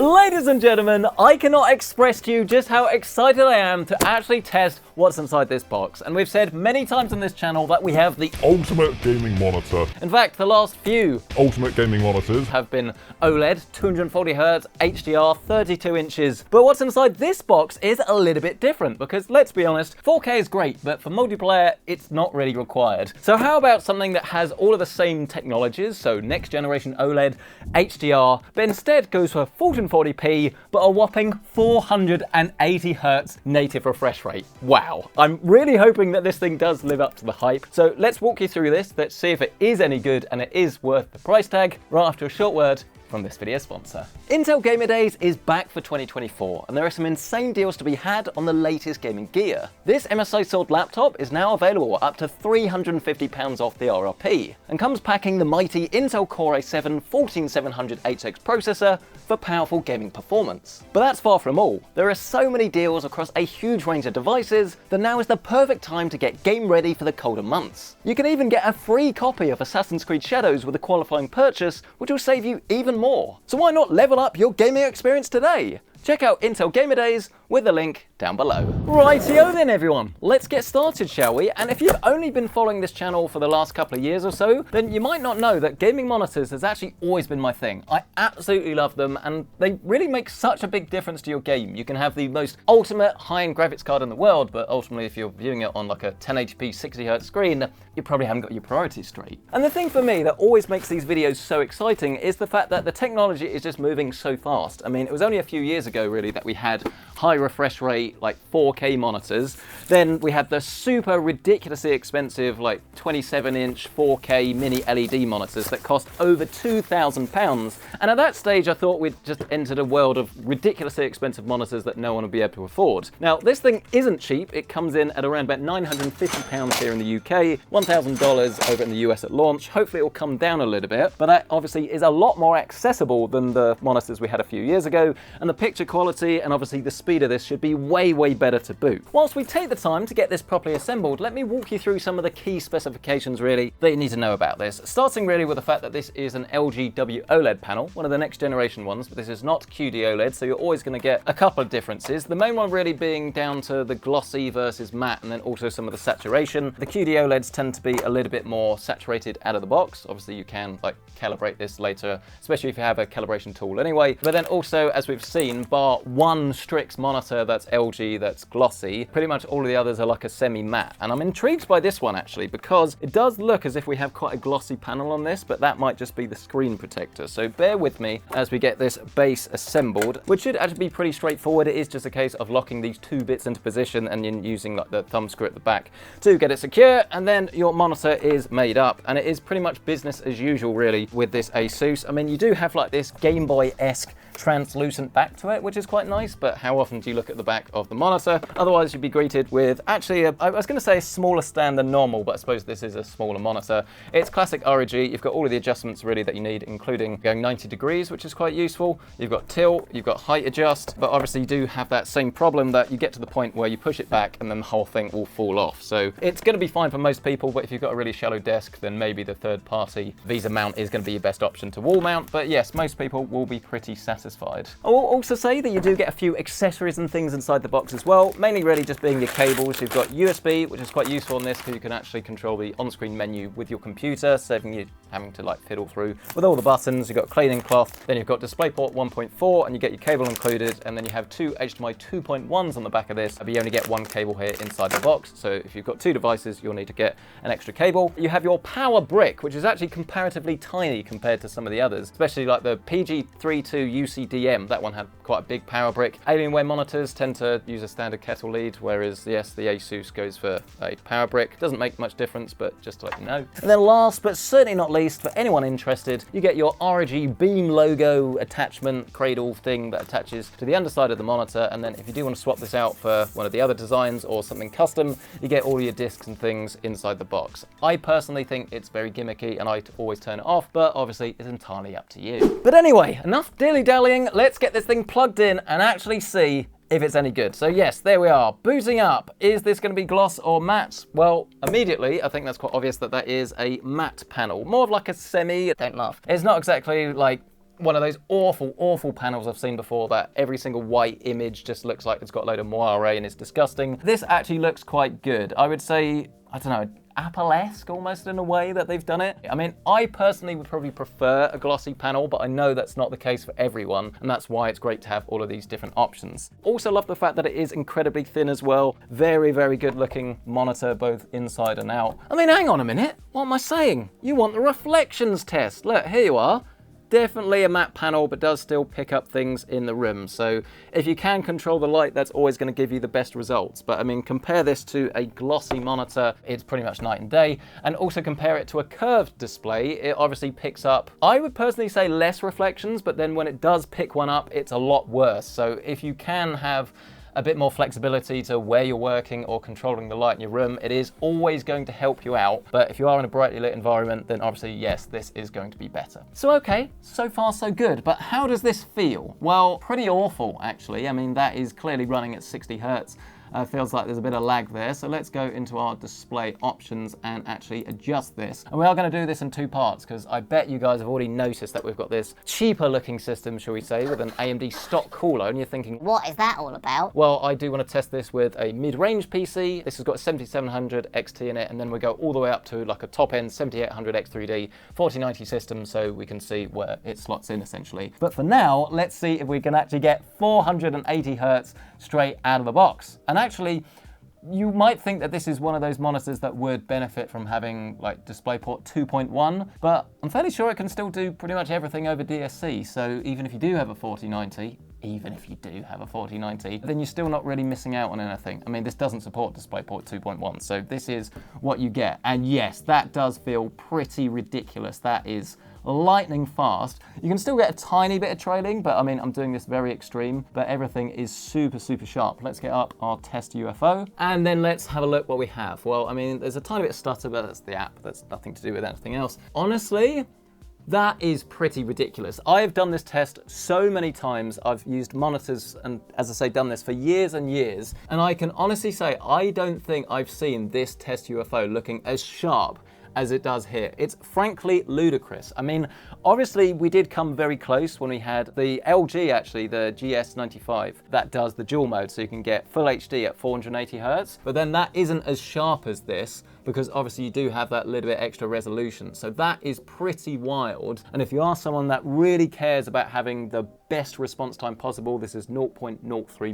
Ladies and gentlemen, I cannot express to you just how excited I am to actually test what's inside this box. And we've said many times on this channel that we have the ultimate gaming monitor. In fact, the last few ultimate gaming monitors have been OLED, 240Hz, HDR, 32 inches. But what's inside this box is a little bit different because let's be honest, 4K is great, but for multiplayer, it's not really required. So how about something that has all of the same technologies, so next generation OLED, HDR, but instead goes for 1440p, but a whopping 480Hz native refresh rate. Wow. I'm really hoping that this thing does live up to the hype. So let's walk you through this. Let's see if it is any good and it is worth the price tag right after a short word from this video sponsor. Intel Gamer Days is back for 2024 and there are some insane deals to be had on the latest gaming gear. This MSI sold laptop is now available up to £350 off the RRP and comes packing the mighty Intel Core i7-14700HX processor for powerful gaming performance. But that's far from all. There are so many deals across a huge range of devices that now is the perfect time to get game ready for the colder months. You can even get a free copy of Assassin's Creed Shadows with a qualifying purchase, which will save you even more. So why not level up your gaming experience today? Check out Intel Gamer Days with the link down below. Rightio then everyone, let's get started, shall we? And if you've only been following this channel for the last couple of years or so, then you might not know that gaming monitors has actually always been my thing. I absolutely love them and they really make such a big difference to your game. You can have the most ultimate high-end graphics card in the world, but ultimately if you're viewing it on like a 1080p 60Hz screen, you probably haven't got your priorities straight. And the thing for me that always makes these videos so exciting is the fact that the technology is just moving so fast. I mean, it was only a few years ago really that we had high refresh rate like 4K monitors. Then we had the super ridiculously expensive like 27-inch 4K mini LED monitors that cost over £2,000. And at that stage I thought we'd just entered a world of ridiculously expensive monitors that no one would be able to afford. Now this thing isn't cheap. It comes in at around about £950 here in the UK, $1,000 over in the US at launch. Hopefully it will come down a little bit, but that obviously is a lot more accessible than the monitors we had a few years ago, and the picture quality and obviously the speed of this should be way better to boot. Whilst we take the time to get this properly assembled, let me walk you through some of the key specifications really that you need to know about this. Starting really with the fact that this is an LG OLED panel, one of the next generation ones, but this is not QD OLED, so you're always going to get a couple of differences. The main one really being down to the glossy versus matte and then also some of the saturation. The QD OLEDs tend to be a little bit more saturated out of the box. Obviously you can like calibrate this later, especially if you have a calibration tool anyway. But then also, as we've seen, bar one Strix monitor that's LG that's glossy, pretty much all of the others are like a semi-matte. And I'm intrigued by this one actually because it does look as if we have quite a glossy panel on this, but that might just be the screen protector. So bear with me as we get this base assembled, which should actually be pretty straightforward. It is just a case of locking these two bits into position and then using like the thumb screw at the back to get it secure, and then your monitor is made up. And it is pretty much business as usual really with this ASUS. I mean, you do have like this Game Boy-esque translucent back to it, which is quite nice, but how often do you look at the back of the monitor? Otherwise you'd be greeted with actually I was going to say a smaller stand than normal, but I suppose this is a smaller monitor. It's classic ROG. You've got all of the adjustments really that you need, including going 90 degrees, which is quite useful. You've got tilt, you've got height adjust, but obviously you do have that same problem that you get to the point where you push it back and then the whole thing will fall off. So it's going to be fine for most people, but if you've got a really shallow desk, then maybe the third party VESA mount is going to be your best option to wall mount. But yes, most people will be pretty satisfied. I will also say that you do get a few accessories and things inside the box as well, mainly really just being your cables. You've got USB, which is quite useful on this because you can actually control the on-screen menu with your computer, saving you having to like fiddle through with all the buttons. You've got cleaning cloth, then you've got DisplayPort 1.4 and you get your cable included, and then you have two HDMI 2.1s on the back of this, but you only get one cable here inside the box. So if you've got two devices, you'll need to get an extra cable. You have your power brick, which is actually comparatively tiny compared to some of the others, especially like the PG32 UCDM. That one had quite a big power brick. Alienware monitors tend to use a standard kettle lead, whereas yes, the ASUS goes for a power brick. Doesn't make much difference, but just to let you know. And then last but certainly not least, for anyone interested, you get your ROG Beam logo attachment cradle thing that attaches to the underside of the monitor. And then if you do want to swap this out for one of the other designs or something custom, you get all your discs and things inside the box. I personally think it's very gimmicky and I always turn it off, but obviously it's entirely up to you. But anyway, enough dilly-dallying. Let's get this thing plugged in and actually see if it's any good. So yes, there we are, booting up. Is this going to be gloss or matte? Well, immediately, I think that's quite obvious that that is a matte panel. More of like a semi, don't laugh. It's not exactly like one of those awful panels I've seen before that every single white image just looks like it's got a load of moire and it's disgusting. This actually looks quite good. I would say, I don't know, Apple-esque almost in a way that they've done it. I mean, I personally would probably prefer a glossy panel, but I know that's not the case for everyone, and that's why it's great to have all of these different options. Also love the fact that it is incredibly thin as well. Very, very good looking monitor, both inside and out. I mean, hang on a minute, what am I saying? You want the reflections test. Look, here you are. Definitely a matte panel, but does still pick up things in the room. So if you can control the light, that's always going to give you the best results. But I mean, compare this to a glossy monitor, it's pretty much night and day. And also compare it to a curved display, it obviously picks up, I would personally say less reflections, but then when it does pick one up, it's a lot worse. So if you can have a bit more flexibility to where you're working or controlling the light in your room, it is always going to help you out. But if you are in a brightly lit environment, then obviously, yes, this is going to be better. So okay, so far so good, but how does this feel? Well, pretty awful actually. I mean, that is clearly running at 60 Hertz. Feels like there's a bit of lag there. So let's go into our display options and actually adjust this. And we are going to do this in two parts because I bet you guys have already noticed that we've got this cheaper looking system, shall we say, with an AMD stock cooler. And you're thinking, what is that all about? Well, I do want to test this with a mid-range PC. This has got a 7700 XT in it, and then we go all the way up to like a top-end 7800 X3D 4090 system, so we can see where it slots in essentially. But for now, let's see if we can actually get 480 Hertz straight out of the box. And actually, you might think that this is one of those monitors that would benefit from having like DisplayPort 2.1, but I'm fairly sure it can still do pretty much everything over DSC. So even if you do have a 4090, then you're still not really missing out on anything. I mean, this doesn't support DisplayPort 2.1, so this is what you get. And yes, that does feel pretty ridiculous. That is lightning fast. You can still get a tiny bit of trailing, but I mean, I'm doing this very extreme, but everything is super, super sharp. Let's get up our test UFO, and then let's have a look what we have. Well, I mean, there's a tiny bit of stutter, but that's the app. That's nothing to do with anything else. Honestly, that is pretty ridiculous. I have done this test so many times. I've used monitors and, as I say, done this for years and years. And I can honestly say, I don't think I've seen this test UFO looking as sharp as it does here. It's frankly ludicrous. I mean, obviously we did come very close when we had the LG, actually, the GS95, that does the dual mode, so you can get full HD at 480 Hertz, but then that isn't as sharp as this, because obviously you do have that little bit extra resolution. So that is pretty wild. And if you are someone that really cares about having the best response time possible, this is 0.03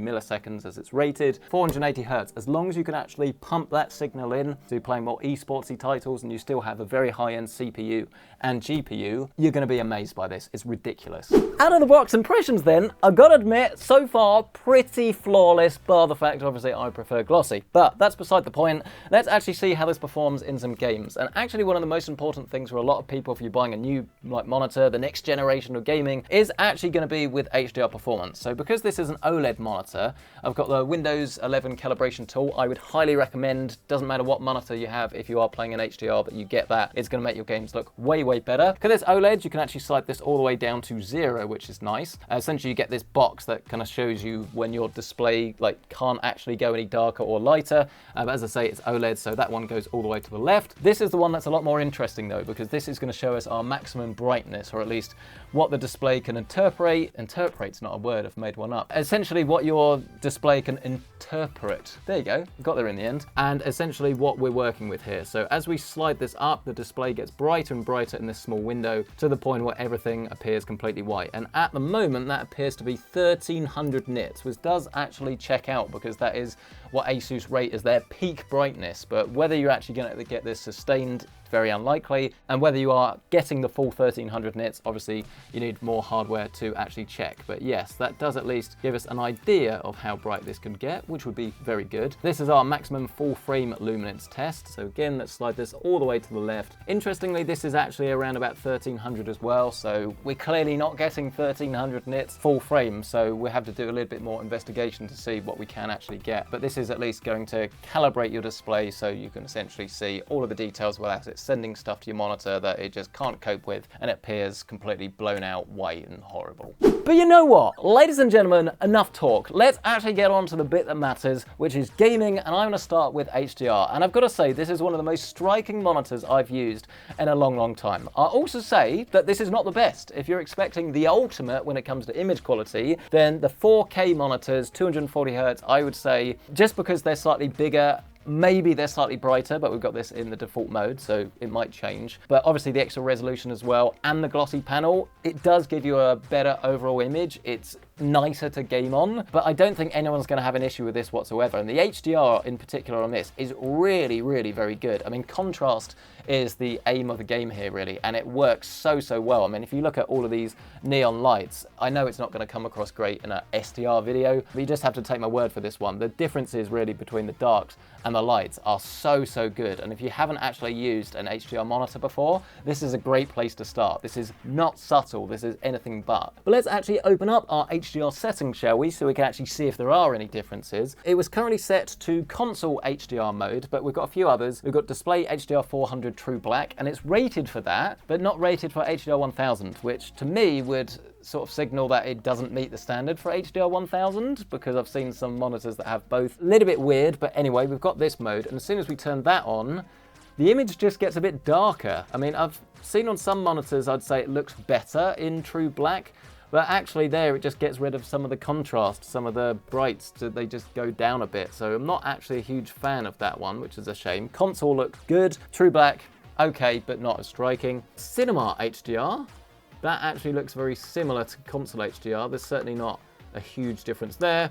milliseconds as it's rated, 480 Hertz. As long as you can actually pump that signal in to playing more esportsy titles and you still have a very high-end CPU and GPU, you're gonna be amazed by this. It's ridiculous. Out of the box impressions then, I gotta admit, so far pretty flawless, bar the fact obviously I prefer glossy. But that's beside the point. Let's actually see how this performs in some games. And actually one of the most important things for a lot of people if you're buying a new monitor, the next generation of gaming, is actually gonna be with HDR performance. So because this is an OLED monitor, I've got the Windows 11 calibration tool. I would highly recommend, doesn't matter what monitor you have, if you are playing an HDR, that you get that. It's gonna make your games look way, way better. Because it's OLED, you can actually slide this all the way down to 0, which is nice. Essentially you get this box that kind of shows you when your display can't actually go any darker or lighter. But as I say, it's OLED, so that one goes all the way to the left. This is the one that's a lot more interesting though, because this is gonna show us our maximum brightness, or at least what the display can interpret. Interpret's not a word, I've made one up. Essentially what your display can interpret. There you go, got there in the end. And essentially what we're working with here. So as we slide this up, the display gets brighter and brighter in this small window to the point where everything appears completely white. And at the moment that appears to be 1300 nits, which does actually check out because that is what ASUS rate as their peak brightness. But whether you're actually going to get this sustained, very unlikely, and whether you are getting the full 1300 nits, obviously you need more hardware to actually check. But yes, that does at least give us an idea of how bright this can get, which would be very good. This is our maximum full frame luminance test. So again, let's slide this all the way to the left. Interestingly, this is actually around about 1300 as well, so we're clearly not getting 1300 nits full frame, so we have to do a little bit more investigation to see what we can actually get. But this is at least going to calibrate your display so you can essentially see all of the details without it it's sending stuff to your monitor that it just can't cope with, and it appears completely blown out, white and horrible. But you know what? Ladies and gentlemen, enough talk. Let's actually get on to the bit that matters, which is gaming, and I'm going to start with HDR. And I've got to say, this is one of the most striking monitors I've used in a long, long time. I'll also say that this is not the best. If you're expecting the ultimate when it comes to image quality, then the 4K monitors, 240Hz, I would say, just because they're slightly bigger, maybe they're slightly brighter, but we've got this in the default mode, so it might change. But obviously the extra resolution as well, and the glossy panel, it does give you a better overall image. It's nicer to game on, but I don't think anyone's going to have an issue with this whatsoever. And the HDR in particular on this is really, really very good. I mean, contrast is the aim of the game here, really, and it works so, so well. I mean, if you look at all of these neon lights, I know it's not going to come across great in an SDR video, but you just have to take my word for this one. The differences really between the darks and the lights are so, so good. And if you haven't actually used an HDR monitor before, this is a great place to start. This is not subtle, this is anything but. But let's actually open up our HDR settings, shall we, so we can actually see if there are any differences. It was currently set to console HDR mode, but we've got a few others. We've got display HDR 400 True Black, and it's rated for that, but not rated for HDR 1000, which to me would sort of signal that it doesn't meet the standard for HDR 1000, because I've seen some monitors that have both. A little bit weird, but anyway, we've got this mode, and as soon as we turn that on, the image just gets a bit darker. I mean, I've seen on some monitors, I'd say it looks better in True Black, but actually there it just gets rid of some of the contrast, some of the brights, they just go down a bit. So I'm not actually a huge fan of that one, which is a shame. Console looks good, True Black, okay, but not as striking. Cinema HDR, that actually looks very similar to console HDR. There's certainly not a huge difference there.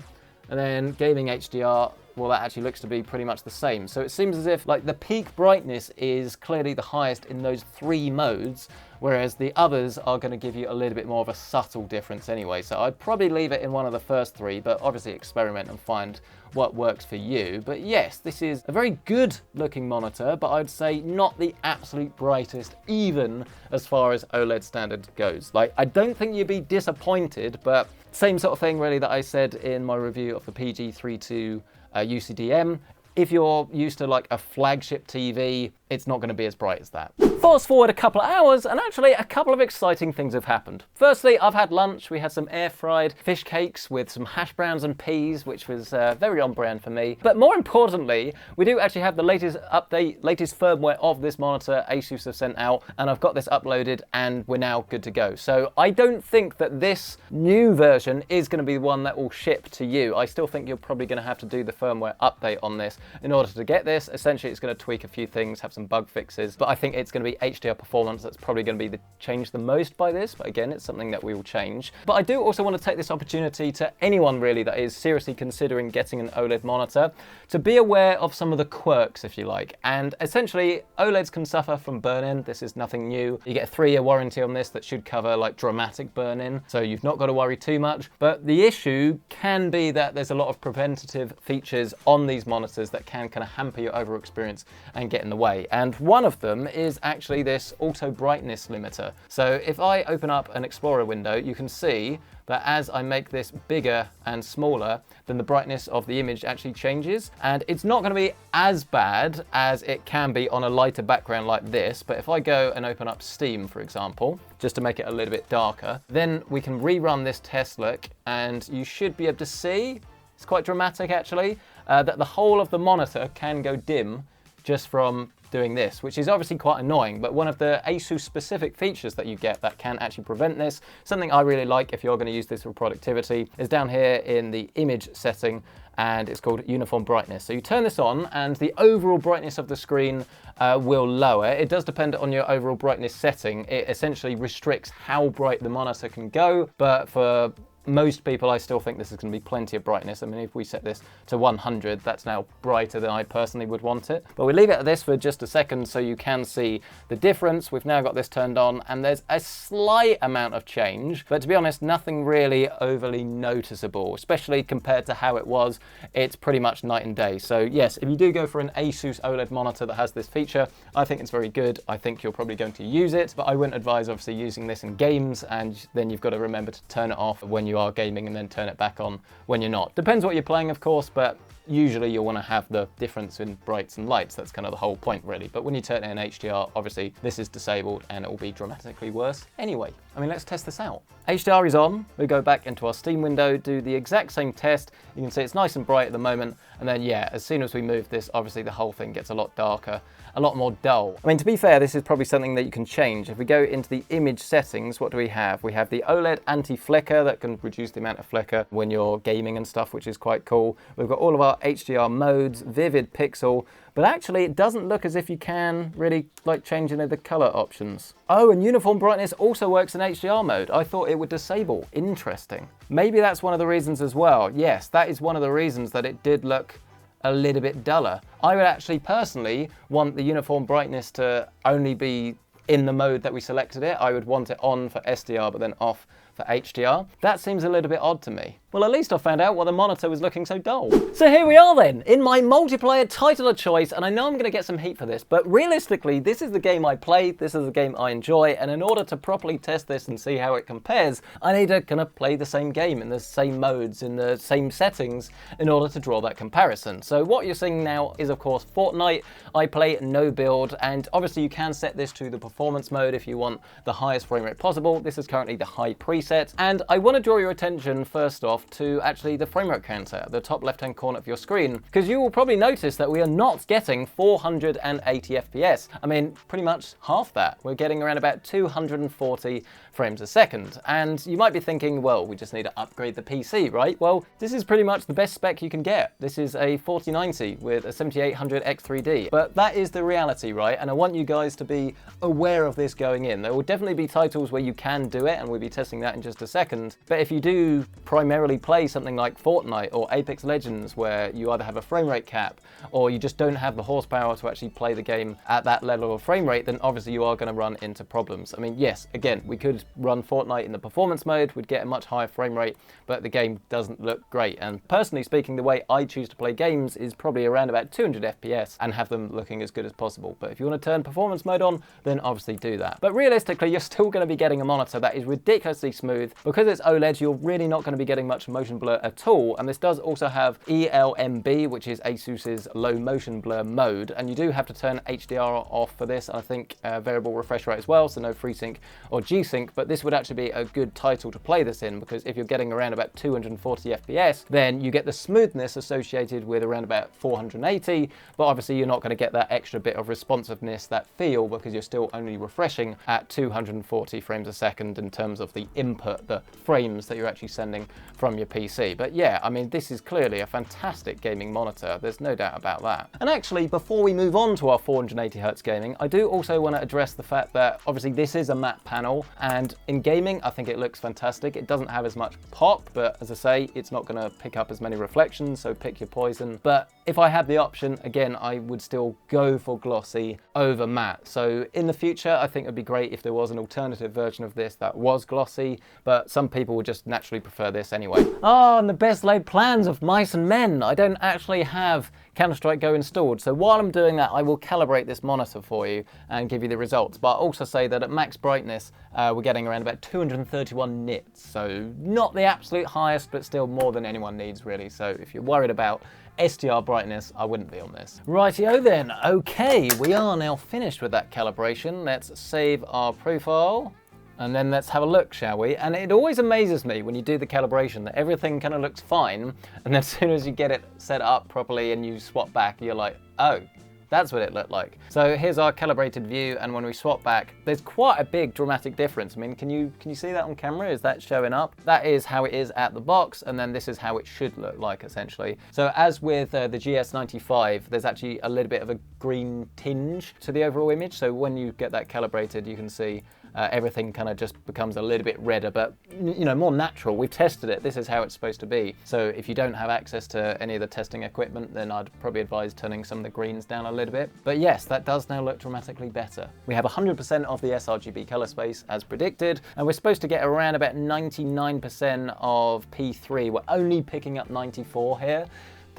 And then gaming HDR, well, that actually looks to be pretty much the same. So it seems as if like the peak brightness is clearly the highest in those three modes, whereas the others are going to give you a little bit more of a subtle difference anyway. So I'd probably leave it in one of the first three, but obviously experiment and find what works for you. But yes, this is a very good looking monitor, but I'd say not the absolute brightest, even as far as OLED standard goes. Like, I don't think you'd be disappointed, but same sort of thing really that I said in my review of the PG32 UCDM. If you're used to like a flagship TV, it's not going to be as bright as that. Fast forward a couple of hours, and actually a couple of exciting things have happened. Firstly, I've had lunch. We had some air-fried fish cakes with some hash browns and peas, which was very on brand for me. But more importantly, we do actually have the latest update, latest firmware of this monitor ASUS have sent out, and I've got this uploaded, and we're now good to go. So I don't think that this new version is going to be the one that will ship to you. I still think you're probably going to have to do the firmware update on this in order to get this. Essentially, it's going to tweak a few things, have some bug fixes, but I think it's going to be HDR performance that's probably going to be changed the most by this. But again, it's something that we will change. But I do also want to take this opportunity to anyone really that is seriously considering getting an OLED monitor to be aware of some of the quirks, if you like. And essentially, OLEDs can suffer from burn-in. This is nothing new. You get a 3-year warranty on this that should cover like dramatic burn-in, so you've not got to worry too much. But the issue can be that there's a lot of preventative features on these monitors that can kind of hamper your overall experience and get in the way. And one of them is actually this auto brightness limiter. So if I open up an Explorer window, you can see that as I make this bigger and smaller, then the brightness of the image actually changes. And it's not going to be as bad as it can be on a lighter background like this. But if I go and open up Steam, for example, just to make it a little bit darker, then we can rerun this test look, and you should be able to see, it's quite dramatic actually, that the whole of the monitor can go dim just from doing this, which is obviously quite annoying, but one of the ASUS specific features that you get that can actually prevent this, something I really like if you're going to use this for productivity, is down here in the image setting, and it's called uniform brightness. So you turn this on and the overall brightness of the screen will lower. It does depend on your overall brightness setting. It essentially restricts how bright the monitor can go, but for most people, I still think this is going to be plenty of brightness. I mean, if we set this to 100, that's now brighter than I personally would want it. But we leave it at this for just a second so you can see the difference. We've now got this turned on, and there's a slight amount of change, but to be honest, nothing really overly noticeable, especially compared to how it was. It's pretty much night and day. So yes, if you do go for an ASUS OLED monitor that has this feature, I think it's very good. I think you're probably going to use it, but I wouldn't advise obviously using this in games, and then you've got to remember to turn it off when you are gaming and then turn it back on when you're not. Depends what you're playing, of course, but usually you'll want to have the difference in brights and lights. That's kind of the whole point really. But when you turn it in HDR, obviously this is disabled and it will be dramatically worse anyway. I mean, let's test this out. HDR is on. We go back into our Steam window, do the exact same test. You can see it's nice and bright at the moment. And then yeah, as soon as we move this, obviously the whole thing gets a lot darker, a lot more dull. I mean, to be fair, this is probably something that you can change. If we go into the image settings, what do we have? We have the OLED anti-flicker that can reduce the amount of flicker when you're gaming and stuff, which is quite cool. We've got all of our HDR modes, vivid pixel, but actually it doesn't look as if you can really like change any of the color options. Oh, and uniform brightness also works in HDR mode. I thought it would disable. Interesting. Maybe that's one of the reasons as well. Yes, that is one of the reasons that it did look a little bit duller. I would actually personally want the uniform brightness to only be in the mode that we selected it. I would want it on for SDR but then off for HDR. That seems a little bit odd to me. Well, at least I found out why the monitor was looking so dull. So here we are then, in my multiplayer title of choice, and I know I'm gonna get some heat for this, but realistically, this is the game I play, this is the game I enjoy, and in order to properly test this and see how it compares, I need to kind of play the same game in the same modes, in the same settings, in order to draw that comparison. So what you're seeing now is, of course, Fortnite. I play no build, and obviously you can set this to the performance mode if you want the highest frame rate possible. This is currently the high preset, and I want to draw your attention first off to actually the frame rate counter at the top left hand corner of your screen, because you will probably notice that we are not getting 480 FPS. I mean, pretty much half that. We're getting around about 240 frames a second. And you might be thinking, well, we just need to upgrade the PC, right? Well, this is pretty much the best spec you can get. This is a 4090 with a 7800 X3D. But that is the reality, right? And I want you guys to be aware of this going in. There will definitely be titles where you can do it, and we'll be testing that in just a second. But if you do primarily play something like Fortnite or Apex Legends, where you either have a frame rate cap or you just don't have the horsepower to actually play the game at that level of frame rate, then obviously you are going to run into problems. I mean, yes, again, we could run Fortnite in the performance mode, we'd get a much higher frame rate, but the game doesn't look great. And personally speaking, the way I choose to play games is probably around about 200 FPS and have them looking as good as possible. But if you want to turn performance mode on, then obviously do that. But realistically, you're still going to be getting a monitor that is ridiculously smooth. Because it's OLED, you're really not going to be getting much motion blur at all. And this does also have ELMB, which is ASUS's low motion blur mode. And you do have to turn HDR off for this. I think variable refresh rate as well, so no FreeSync or G-Sync. But this would actually be a good title to play this in, because if you're getting around about 240 FPS, then you get the smoothness associated with around about 480. But obviously you're not going to get that extra bit of responsiveness, that feel, because you're still only refreshing at 240 frames a second in terms of the input, the frames that you're actually sending from your PC. But yeah, I mean, this is clearly a fantastic gaming monitor. There's no doubt about that. And actually, before we move on to our 480Hz gaming, I do also want to address the fact that obviously this is a matte panel, and in gaming, I think it looks fantastic. It doesn't have as much pop, but as I say, it's not going to pick up as many reflections, so pick your poison. But if I had the option, again, I would still go for glossy over matte. So in the future, I think it'd be great if there was an alternative version of this that was glossy, but some people would just naturally prefer this anyway. Oh, and the best laid plans of mice and men. I don't actually have Counter-Strike Go installed, so while I'm doing that, I will calibrate this monitor for you and give you the results. But I'll also say that at max brightness, we're getting around about 231 nits, so not the absolute highest, but still more than anyone needs really. So if you're worried about SDR brightness, I wouldn't be on this. Rightio then, okay, we are now finished with that calibration. Let's save our profile. And then let's have a look, shall we? And it always amazes me when you do the calibration that everything kind of looks fine, and then as soon as you get it set up properly and you swap back, you're like, oh, that's what it looked like. So here's our calibrated view, and when we swap back, there's quite a big dramatic difference. I mean, can you see that on camera? Is that showing up? That is how it is at the box, and then this is how it should look like, essentially. So as with the GS95, there's actually a little bit of a green tinge to the overall image. So when you get that calibrated, you can see everything kind of just becomes a little bit redder, but you know, more natural. We've tested it. This is how it's supposed to be. So if you don't have access to any of the testing equipment, then I'd probably advise turning some of the greens down a little bit. But yes, that does now look dramatically better. We have 100% of the sRGB color space as predicted, and we're supposed to get around about 99% of P3. We're only picking up 94 here.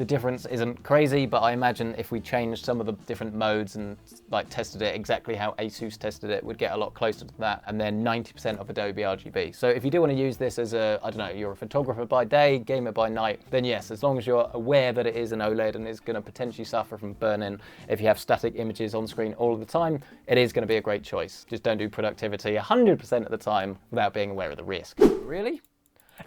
the difference isn't crazy, but I imagine if we changed some of the different modes and like tested it exactly how ASUS tested it, we'd get a lot closer to that, and then 90% of Adobe RGB. So if you do want to use this as a, I don't know, you're a photographer by day, gamer by night, then yes, as long as you're aware that it is an OLED and is going to potentially suffer from burn-in if you have static images on screen all of the time, it is going to be a great choice. Just don't do productivity 100% of the time without being aware of the risk. Really?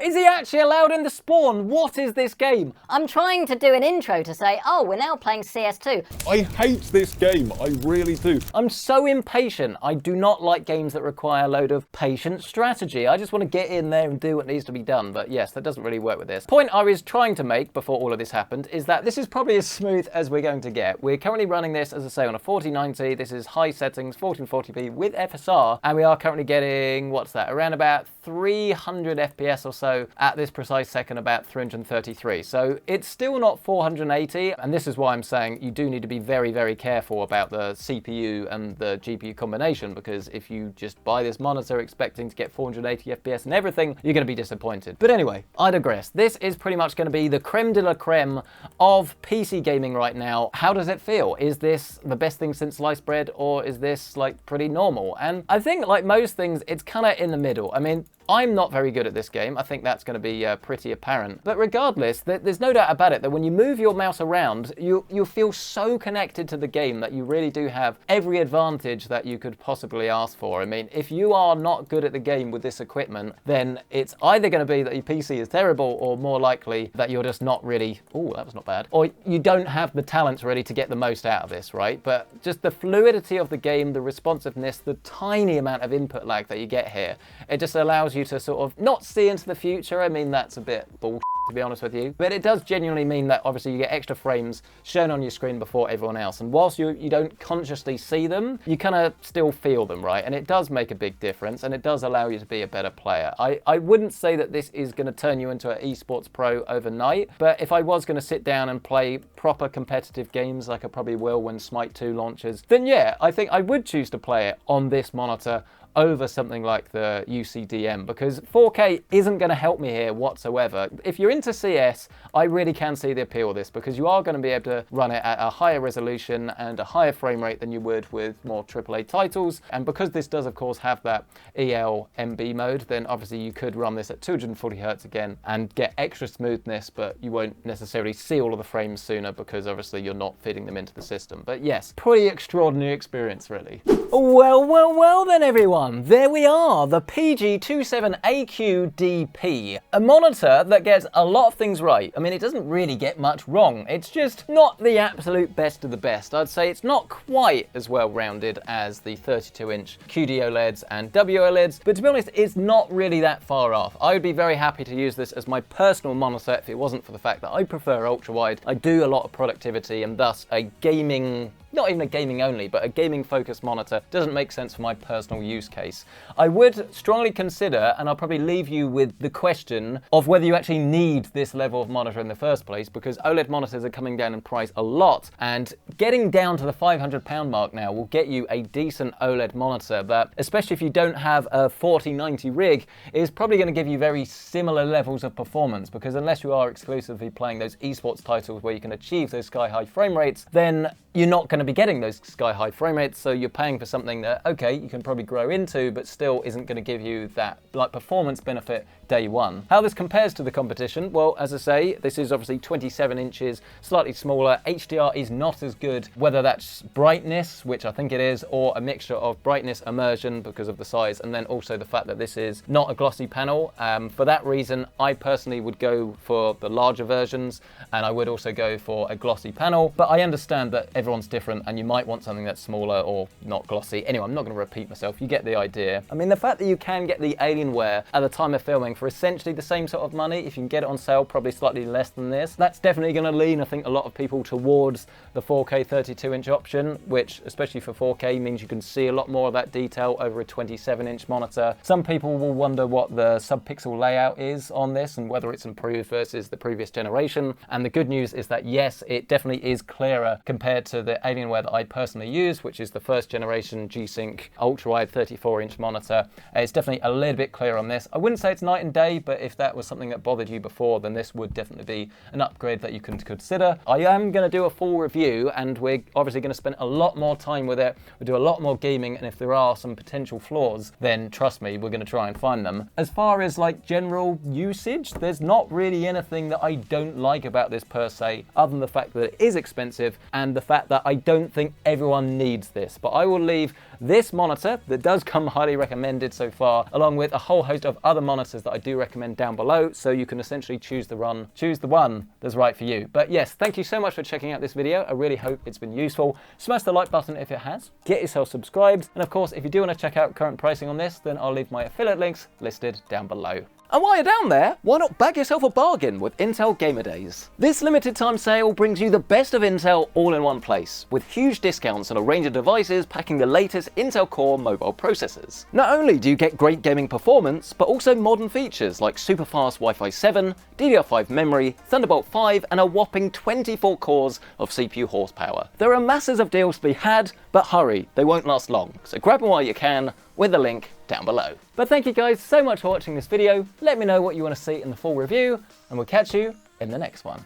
Is he actually allowed in the spawn? What is this game? I'm trying to do an intro to say, oh, we're now playing CS2. I hate this game, I really do. I'm so impatient. I do not like games that require a load of patient strategy. I just want to get in there and do what needs to be done. But yes, that doesn't really work with this. Point I was trying to make before all of this happened is that this is probably as smooth as we're going to get. We're currently running this, as I say, on a 4090. This is high settings, 1440p with FSR. And we are currently getting, what's that, around about 300 FPS or so at this precise second, about 333. So it's still not 480, and this is why I'm saying you do need to be very, very careful about the CPU and the GPU combination, because if you just buy this monitor expecting to get 480 FPS and everything, you're going to be disappointed. But anyway, I digress. This is pretty much going to be the creme de la creme of PC gaming right now. How does it feel? Is this the best thing since sliced bread, or is this like pretty normal? And I think like most things, it's kind of in the middle. I mean, I'm not very good at this game. I think that's going to be pretty apparent. But regardless, there's no doubt about it that when you move your mouse around, you'll feel so connected to the game that you really do have every advantage that you could possibly ask for. I mean, if you are not good at the game with this equipment, then it's either going to be that your PC is terrible, or more likely that you're just not really, oh, that was not bad, or you don't have the talents ready to get the most out of this, right? But just the fluidity of the game, the responsiveness, the tiny amount of input lag that you get here, it just allows you to sort of not see into the future. I mean, that's a bit bullshit, to be honest with you, but it does genuinely mean that obviously you get extra frames shown on your screen before everyone else, and whilst you don't consciously see them, you kind of still feel them, right? And it does make a big difference, and it does allow you to be a better player. I wouldn't say that this is going to turn you into an esports pro overnight, but if I was going to sit down and play proper competitive games like I probably will when Smite 2 launches, then yeah, I think I would choose to play it on this monitor over something like the UCDM, because 4K isn't going to help me here whatsoever. If you're into CS, I really can see the appeal of this, because you are going to be able to run it at a higher resolution and a higher frame rate than you would with more AAA titles. And because this does, of course, have that ELMB mode, then obviously you could run this at 240 Hz again and get extra smoothness, but you won't necessarily see all of the frames sooner, because obviously you're not feeding them into the system. But yes, pretty extraordinary experience, really. Well then, everyone. There we are, the PG27AQDP, a monitor that gets a lot of things right. I mean, it doesn't really get much wrong. It's just not the absolute best of the best. I'd say it's not quite as well-rounded as the 32-inch QD OLEDs and WOLEDs, but to be honest, it's not really that far off. I would be very happy to use this as my personal monitor if it wasn't for the fact that I prefer ultra-wide. I do a lot of productivity, and thus a gaming, not even a gaming only, but a gaming focused monitor doesn't make sense for my personal use case. I would strongly consider, and I'll probably leave you with the question of whether you actually need this level of monitor in the first place, because OLED monitors are coming down in price a lot, and getting down to the £500 mark now will get you a decent OLED monitor that, especially if you don't have a 4090 rig, is probably going to give you very similar levels of performance, because unless you are exclusively playing those esports titles where you can achieve those sky-high frame rates, then you're not going to be getting those sky-high frame rates, so you're paying for something that, okay, you can probably grow into, but still isn't going to give you that like performance benefit day one. How this compares to the competition? Well, as I say, this is obviously 27 inches, slightly smaller. HDR is not as good, whether that's brightness, which I think it is, or a mixture of brightness, immersion because of the size, and then also the fact that this is not a glossy panel. For that reason, I personally would go for the larger versions, and I would also go for a glossy panel, but I understand that everyone's different and you might want something that's smaller or not glossy. Anyway, I'm not going to repeat myself, you get the idea. I mean, the fact that you can get the Alienware at the time of filming for essentially the same sort of money, if you can get it on sale, probably slightly less than this, that's definitely going to lean, I think, a lot of people towards the 4K 32-inch option, which, especially for 4K, means you can see a lot more of that detail over a 27-inch monitor. Some people will wonder what the sub-pixel layout is on this and whether it's improved versus the previous generation, and the good news is that yes, it definitely is clearer compared to the Alienware Alienware that I personally use, which is the first generation G-Sync ultra-wide 34-inch monitor. It's definitely a little bit clearer on this. I wouldn't say it's night and day, but if that was something that bothered you before, then this would definitely be an upgrade that you can consider. I am going to do a full review, and we're obviously going to spend a lot more time with it. We'll do a lot more gaming, and if there are some potential flaws, then trust me, we're going to try and find them. As far as like general usage, there's not really anything that I don't like about this per se, other than the fact that it is expensive and the fact that I don't think everyone needs this. But I will leave this monitor that does come highly recommended so far, along with a whole host of other monitors that I do recommend down below, so you can essentially choose the one that's right for you. But yes, thank you so much for checking out this video. I really hope it's been useful. Smash the like button if it has, get yourself subscribed, and of course, if you do want to check out current pricing on this, then I'll leave my affiliate links listed down below. And while you're down there, why not bag yourself a bargain with Intel Gamer Days? This limited time sale brings you the best of Intel all in one place, with huge discounts on a range of devices packing the latest Intel Core mobile processors. Not only do you get great gaming performance, but also modern features like super fast Wi-Fi 7, DDR5 memory, Thunderbolt 5, and a whopping 24 cores of CPU horsepower. There are masses of deals to be had, but hurry, they won't last long, so grab them while you can, with the link down below. But thank you guys so much for watching this video. Let me know what you want to see in the full review, and we'll catch you in the next one.